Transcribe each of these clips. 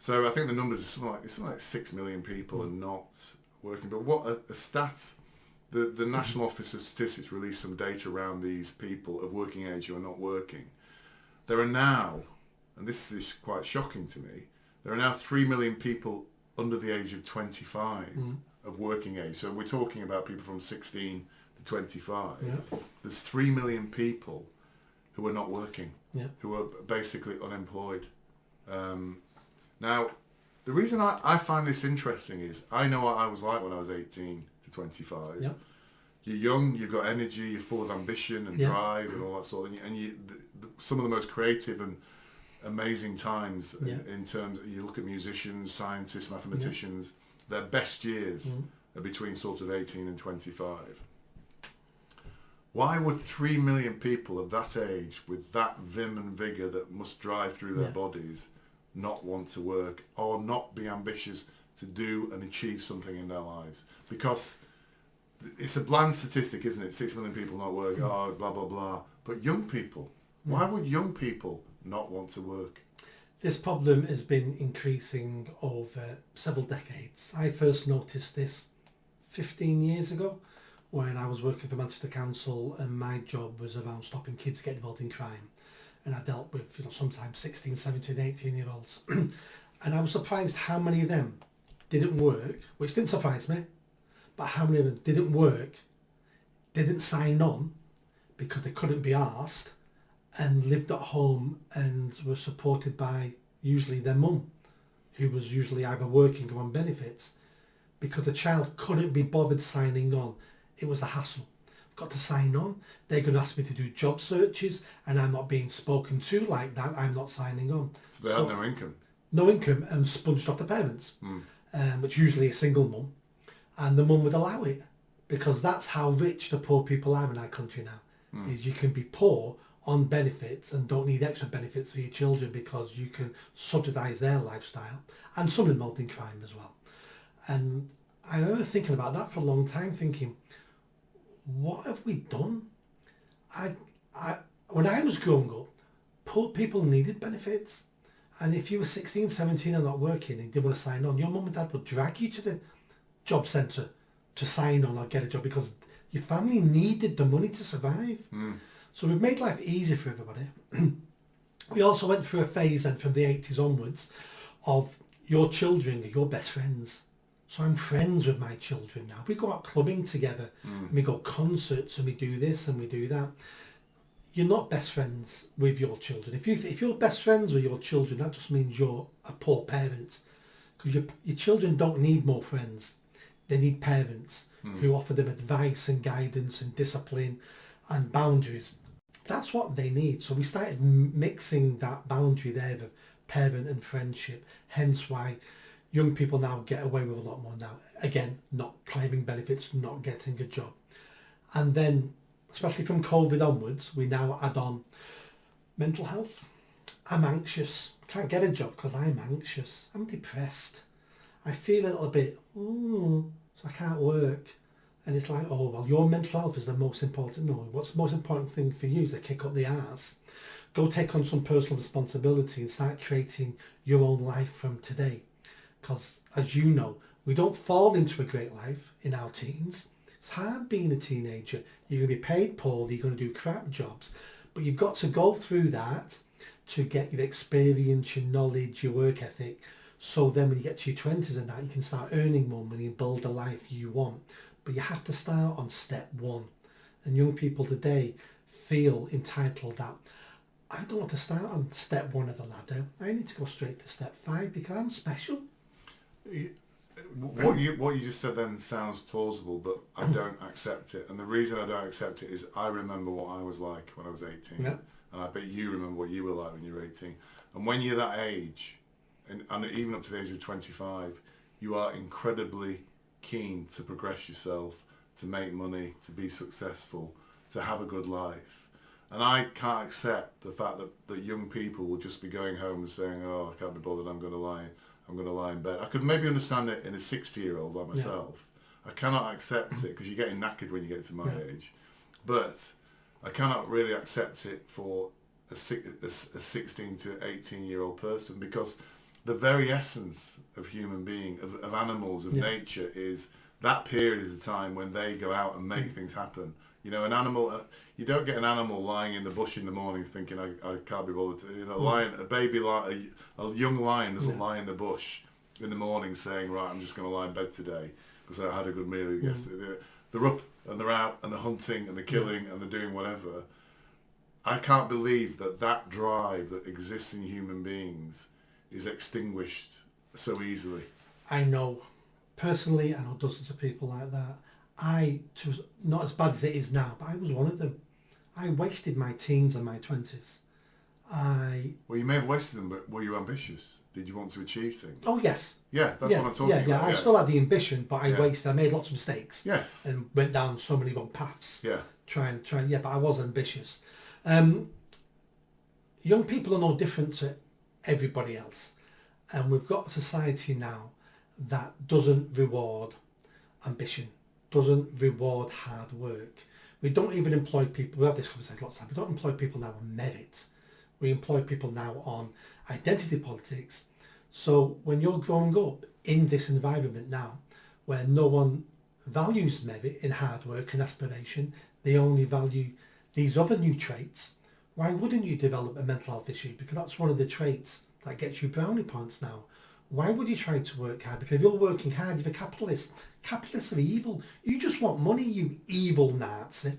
So I think the numbers are something like 6 million people are not working. But what a stat, the National Office of Statistics released some data around these people of working age who are not working. There are now, and this is quite shocking to me, there are now 3 million people under the age of 25 of working age. So we're talking about people from 16 to 25. Yeah. There's 3 million people who are not working, yeah. who are basically unemployed. Now, the reason I find this interesting is I know what I was like when I was 18 to 25. Yeah. You're young, you've got energy, you're full of ambition and drive and all that sort of thing. And some of the most creative and amazing times in terms of, you look at musicians, scientists, mathematicians, their best years are between sort of 18 and 25. Why would 3 million people of that age with that vim and vigour that must drive through their bodies not want to work or not be ambitious to do and achieve something in their lives? Because it's a bland statistic, isn't it? 6 million people not working, blah, blah, blah. But young people, why would young people not want to work? This problem has been increasing over several decades. I first noticed this 15 years ago when I was working for Manchester Council, and my job was around stopping kids getting involved in crime. And I dealt with, sometimes 16, 17, 18-year-olds. And I was surprised how many of them didn't work, which didn't surprise me, but how many of them didn't work, didn't sign on because they couldn't be asked, and lived at home and were supported by usually their mum, who was usually either working or on benefits, because the child couldn't be bothered signing on. It was a hassle. Got to sign on. They're going to ask me to do job searches, and I'm not being spoken to like that. I'm not signing on. So they had no income. No income, and sponged off the parents, which usually a single mum, and the mum would allow it, because that's how rich the poor people are in our country now. Is you can be poor on benefits and don't need extra benefits for your children because you can subsidise their lifestyle, and some involved in crime as well. And I remember thinking about that for a long time, thinking, what have we done? When I was growing up, poor people needed benefits. And if you were 16, 17 and not working and didn't want to sign on, your mum and dad would drag you to the job centre to sign on or get a job, because your family needed the money to survive. So we've made life easier for everybody. We also went through a phase then from the 80s onwards of your children are your best friends. So I'm friends with my children now. We go out clubbing together, and we go concerts, and we do this and we do that. You're not best friends with your children. If you're best friends with your children, that just means you're a poor parent. Because your children don't need more friends. They need parents who offer them advice and guidance and discipline and boundaries. That's what they need. So we started mixing that boundary there of parent and friendship. Hence why young people now get away with a lot more now. Again, not claiming benefits, not getting a job. And then, especially from COVID onwards, we now add on mental health. I'm anxious. Can't get a job because I'm anxious. I'm depressed. I feel a little bit, so I can't work. And it's like, oh, well, your mental health is the most important. No, what's the most important thing for you is to kick up the arse. Go take on some personal responsibility and start creating your own life from today. Because, as you know, we don't fall into a great life in our teens. It's hard being a teenager. You're going to be paid poorly, you're going to do crap jobs. But you've got to go through that to get your experience, your knowledge, your work ethic. So then when you get to your 20s and that, you can start earning more money and build the life you want. But you have to start on step one. And young people today feel entitled that I don't want to start on step one of the ladder. I need to go straight to step 5 because I'm special. What you just said then sounds plausible, but I don't accept it. And the reason I don't accept it is I remember what I was like when I was 18. Yeah. And I bet you remember what you were like when you were 18. And when you're that age, and even up to the age of 25, you are incredibly keen to progress yourself, to make money, to be successful, to have a good life. And I can't accept the fact that young people will just be going home and saying, oh, I can't be bothered, I'm going to lie in bed. I could maybe understand it in a 60-year-old like myself. Yeah. I cannot accept it because you're getting knackered when you get to my age. But I cannot really accept it for a 16 to 18-year-old person, because the very essence of human being, of animals, of nature, is that period is a time when they go out and make things happen. You know, an animal, you don't get an animal lying in the bush in the morning thinking, I can't be bothered to, you know, a young lion doesn't lie in the bush in the morning saying, right, I'm just going to lie in bed today because I had a good meal yesterday. They're up and they're out and they're hunting and they're killing and they're doing whatever. I can't believe that drive that exists in human beings is extinguished so easily. I know. Personally, I know dozens of people like that. Not as bad as it is now, but I was one of them. I wasted my teens and my 20s. Well, you may have wasted them, but were you ambitious? Did you want to achieve things? Oh, yes. Yeah, that's what I'm talking about. Yeah, I still had the ambition, but I made lots of mistakes. Yes. And went down so many wrong paths. Yeah. Trying, but I was ambitious. Young people are no different to everybody else. And we've got a society now that doesn't reward ambition, doesn't reward hard work. We don't even employ people, we have this conversation lots of times, we don't employ people now on merit. We employ people now on identity politics. So when you're growing up in this environment now, where no one values merit in hard work and aspiration, they only value these other new traits, why wouldn't you develop a mental health issue? Because that's one of the traits that gets you brownie points now. Why would you try to work hard? Because if you're working hard, you're a capitalist. Capitalists are evil. You just want money, you evil Nazi.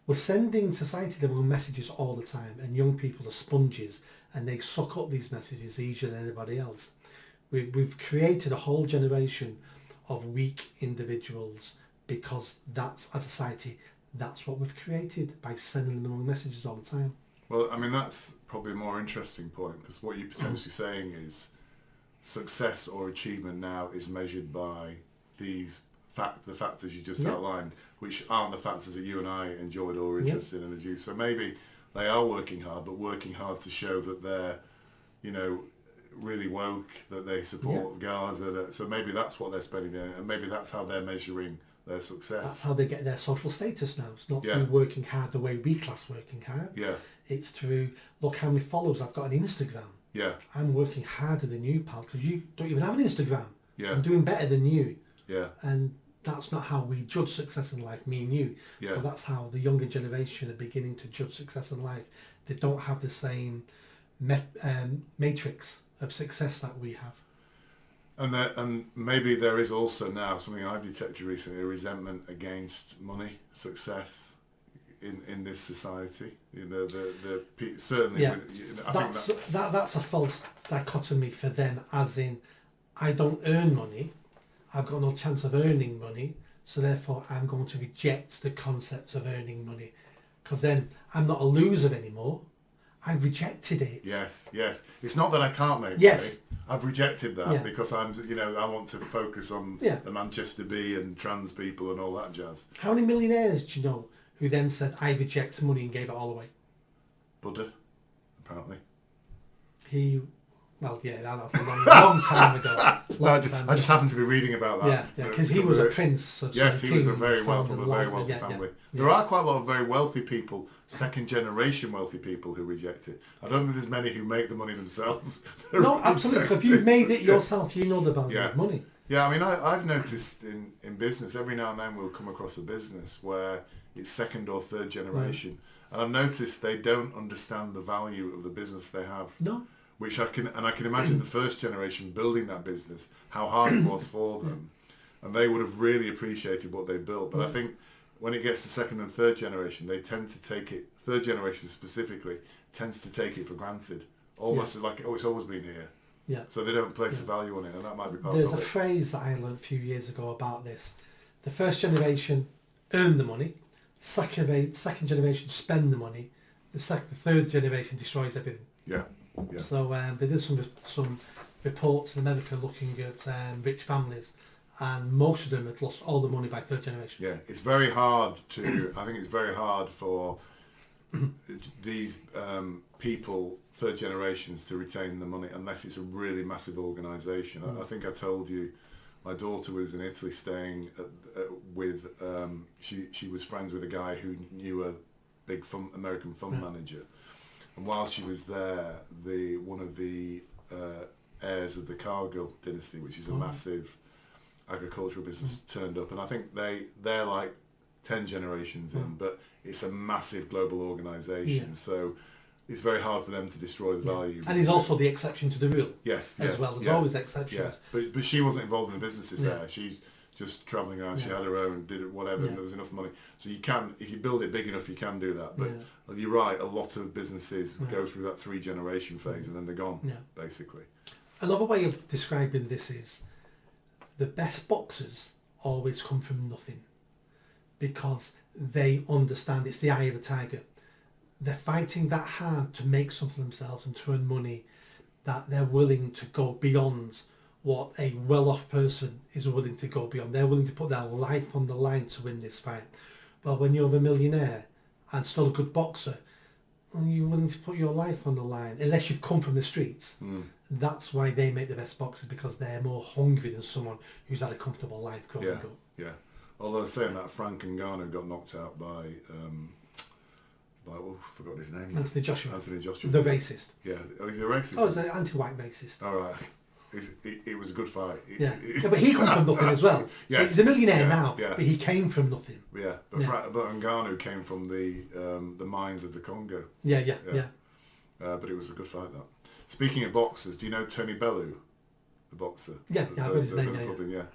We're sending society the wrong messages all the time, and young people are sponges and they suck up these messages easier than anybody else. We've created a whole generation of weak individuals because that's, as a society, that's what we've created by sending them the wrong messages all the time. Well, I mean, that's probably a more interesting point, because what you're potentially saying is success or achievement now is measured by the factors you just outlined, which aren't the factors that you and I enjoyed or were interested in as you. So maybe they are working hard, but working hard to show that they're, you know, really woke, that they support Gaza. So maybe that's what they're spending there, and maybe that's how they're measuring their success. That's how they get their social status now. It's not through working hard the way we class working hard. Yeah. It's through, look how many followers I've got on Instagram. Yeah. I'm working harder than you, pal, because you don't even have an Instagram. Yeah. I'm doing better than you. Yeah. And that's not how we judge success in life, me and you. Yeah. But that's how the younger generation are beginning to judge success in life. They don't have the same matrix of success that we have. And maybe there is also now something I've detected recently, a resentment against money, success in this society. You know, certainly. Yeah, I think that's a false dichotomy for them, as in, I don't earn money, I've got no chance of earning money, so therefore I'm going to reject the concept of earning money, because then I'm not a loser anymore. I rejected it. Yes. It's not that I can't make money. I've rejected that because I want to focus on the Manchester Bee and trans people and all that jazz. How many millionaires do you know who then said, I reject money and gave it all away? Buddha, apparently. That's a long time ago. I just happened to be reading about that. Yeah, because he was a prince. Yes, he was from a very wealthy family. There are quite a lot of very wealthy people, second generation wealthy people, who reject it. I don't think there's many who make the money themselves. No, absolutely. If you've made it yourself, you know the value of money. Yeah, I mean, I've noticed in business, every now and then we'll come across a business where it's second or third generation. And I've noticed they don't understand the value of the business they have. No. Which I can imagine the first generation building that business, how hard it was for them, and they would have really appreciated what they built. But I think when it gets to second and third generation, they tend to take it. Third generation specifically tends to take it for granted, almost like it's always been here. Yeah. So they don't place a value on it, and that might be part There's of it. a phrase that I learned a few years ago about this: the first generation earn the money, second generation spend the money, the third generation destroys everything. Yeah. Yeah. So they did some reports in America looking at rich families, and most of them had lost all the money by third generation. Yeah, it's very hard to. I think it's very hard for these people, third generations, to retain the money unless it's a really massive organisation. I think I told you, my daughter was in Italy staying with. She was friends with a guy who knew a big American fund manager. And while she was there, one of the heirs of the Cargill dynasty, which is a massive agricultural business, turned up, and I think they're like 10 generations in, but it's a massive global organisation, so it's very hard for them to destroy the value. And he's also the exception to the rule. Yes, as well. There's always exceptions. Yeah, but she wasn't involved in the businesses there. She's just travelling around. She had her own, did it, whatever, and there was enough money. So you can, if you build it big enough, you can do that. But you're right, a lot of businesses go through that 3-generation phase and then they're gone, basically. Another way of describing this is the best boxers always come from nothing, because they understand it's the eye of the tiger. They're fighting that hard to make something for themselves and to earn money, that they're willing to go beyond what a well-off person is willing to go beyond. They're willing to put their life on the line to win this fight. Well, when you're a millionaire and still a good boxer, you're willing to put your life on the line, unless you've come from the streets. That's why they make the best boxers, because they're more hungry than someone who's had a comfortable life growing up. Yeah. Although saying that, Frank Ngannou got knocked out by I forgot his name. Anthony Joshua. The racist. Yeah. Oh, he's a racist. Oh, he's an anti-white racist. All right. It was a good fight. But he comes from nothing as well. Yes. He's a millionaire now, but he came from nothing. Yeah, but Ngannou came from the mines of the Congo. Yeah. But it was a good fight, that. Speaking of boxers, do you know Tony Bellew, the boxer? Yeah, I've heard his name.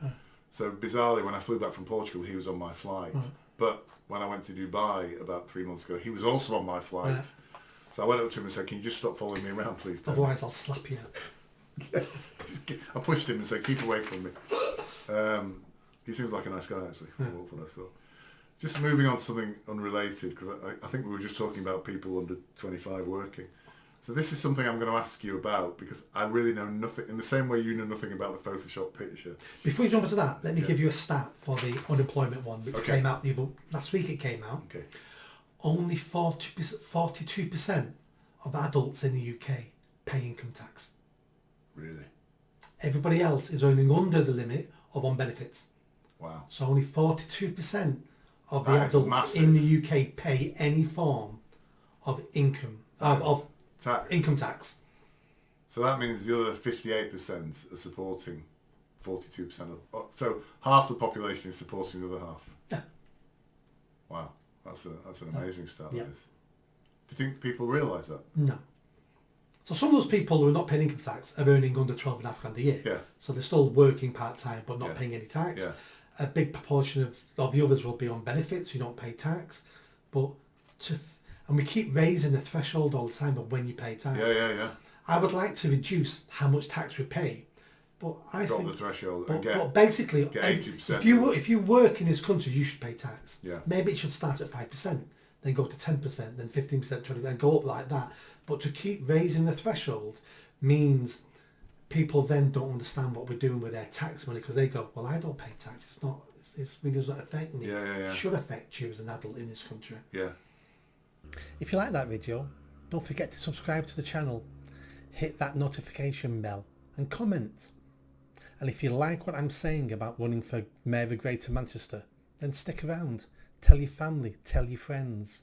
So bizarrely, when I flew back from Portugal, he was on my flight. But when I went to Dubai about 3 months ago, he was also on my flight. So I went up to him and said, "Can you just stop following me around, please, Tony?" Otherwise I'll slap you. Yes. I pushed him and said, "Keep away from me." He seems like a nice guy, actually, from what I saw. Just moving on to something unrelated, because I think we were just talking about people under 25 working. So this is something I'm going to ask you about, because I really know nothing, in the same way you know nothing about the Photoshop picture. Before you jump into that, let me give you a stat for the unemployment one, which came out last week. It came out. Okay. Only 42% of adults in the UK pay income tax. Really? Everybody else is earning under the limit of on benefits. Wow. So only 42% of the adults in the UK pay any form of income of income tax. So that means the other 58% are supporting 42% of. So half the population is supporting the other half. Yeah. Wow, that's an amazing stat. That is. Do you think people realise that? No. So some of those people who are not paying income tax are earning under 12.5 grand a year. Yeah. So they're still working part-time but not paying any tax. Yeah. A big proportion of the others will be on benefits who don't pay tax. But and we keep raising the threshold all the time of when you pay tax. Yeah. I would like to reduce how much tax we pay. But I think the threshold but basically, get 80%. If you work in this country, you should pay tax. Yeah. Maybe it should start at 5%, then go to 10%, then 15%, 20%, and go up like that. But to keep raising the threshold means people then don't understand what we're doing with their tax money, because they go, "Well, I don't pay tax. It really doesn't affect me." It should affect you as an adult in this country. Yeah. If you like that video, don't forget to subscribe to the channel, hit that notification bell and comment. And if you like what I'm saying about running for Mayor of Greater Manchester, then stick around. Tell your family, tell your friends.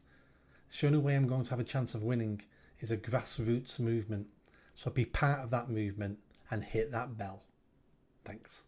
The only way I'm going to have a chance of winning is a grassroots movement. So be part of that movement and hit that bell. Thanks.